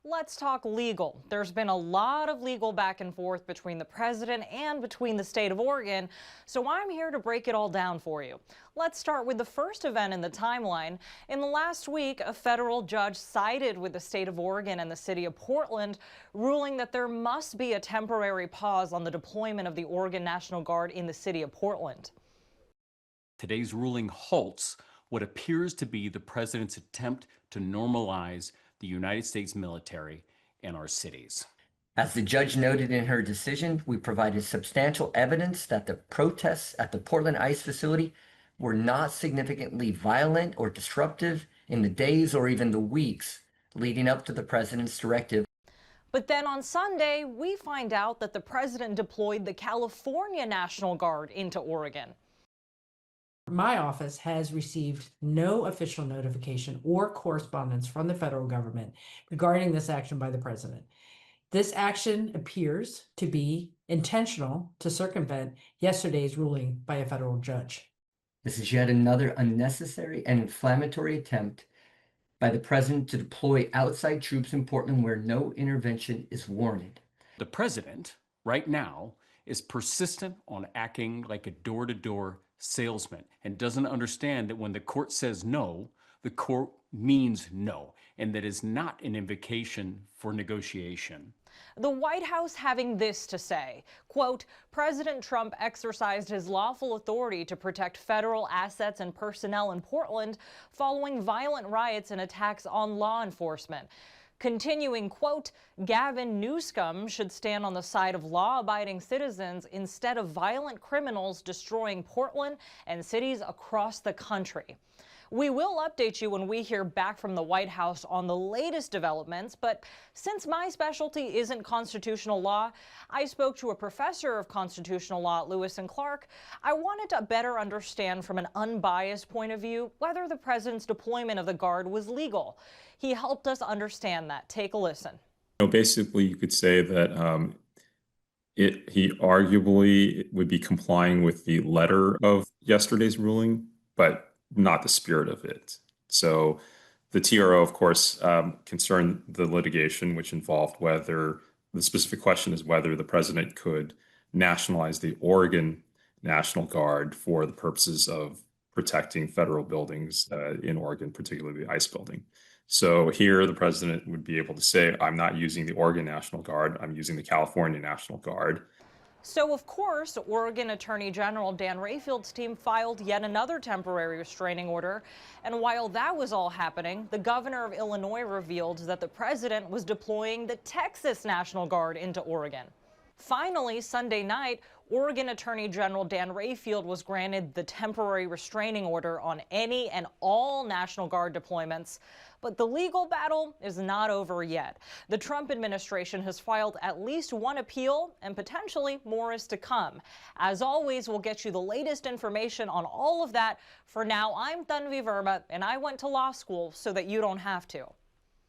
Let's talk legal. There's been a lot of legal back and forth between the president and between the state of Oregon, so I'm here to break it all down for you. Let's start with the first event in the timeline. In the last week, a federal judge sided with the state of Oregon and the city of Portland, ruling that there must be a temporary pause on the deployment of the Oregon National Guard in the city of Portland. Today's ruling halts what appears to be the president's attempt to normalize the United States military and our cities. As the judge noted in her decision, we provided substantial evidence that the protests at the Portland ICE facility were not significantly violent or disruptive in the days or even the weeks leading up to the president's directive. But then on Sunday, we find out that the president deployed the California National Guard into Oregon. My office has received no official notification or correspondence from the federal government regarding this action by the president. This action appears to be intentional to circumvent yesterday's ruling by a federal judge. This is yet another unnecessary and inflammatory attempt by the president to deploy outside troops in Portland where no intervention is warranted. The president, right now, is persistent on acting like a door-to-door salesman and doesn't understand that when the court says no, the court means no, and that is not an invocation for negotiation. The White House having this to say, quote, President Trump exercised his lawful authority to protect federal assets and personnel in Portland following violent riots and attacks on law enforcement. Continuing, quote, Gavin Newsom should stand on the side of law-abiding citizens instead of violent criminals destroying Portland and cities across the country. We will update you when we hear back from the White House on the latest developments, but since my specialty isn't constitutional law, I spoke to a professor of constitutional law at Lewis and Clark. I wanted to better understand from an unbiased point of view whether the president's deployment of the Guard was legal. He helped us understand that. Take a listen. Basically, you could say that he arguably would be complying with the letter of yesterday's ruling, but not the spirit of it. So the TRO, of course, concerned the litigation, which involved whether the specific question is whether the president could nationalize the Oregon National Guard for the purposes of protecting federal buildings in Oregon, particularly the ICE building. So here the president would be able to say, I'm not using the Oregon National Guard, I'm using the California National Guard. So, of course, Oregon Attorney General Dan Rayfield's team filed yet another temporary restraining order. And while that was all happening, the governor of Illinois revealed that the president was deploying the Texas National Guard into Oregon. Finally, Sunday night, Oregon Attorney General Dan Rayfield was granted the temporary restraining order on any and all National Guard deployments. But the legal battle is not over yet. The Trump administration has filed at least one appeal, and potentially more is to come. As always, we'll get you the latest information on all of that. For now, I'm Tanvi Varma, and I went to law school so that you don't have to.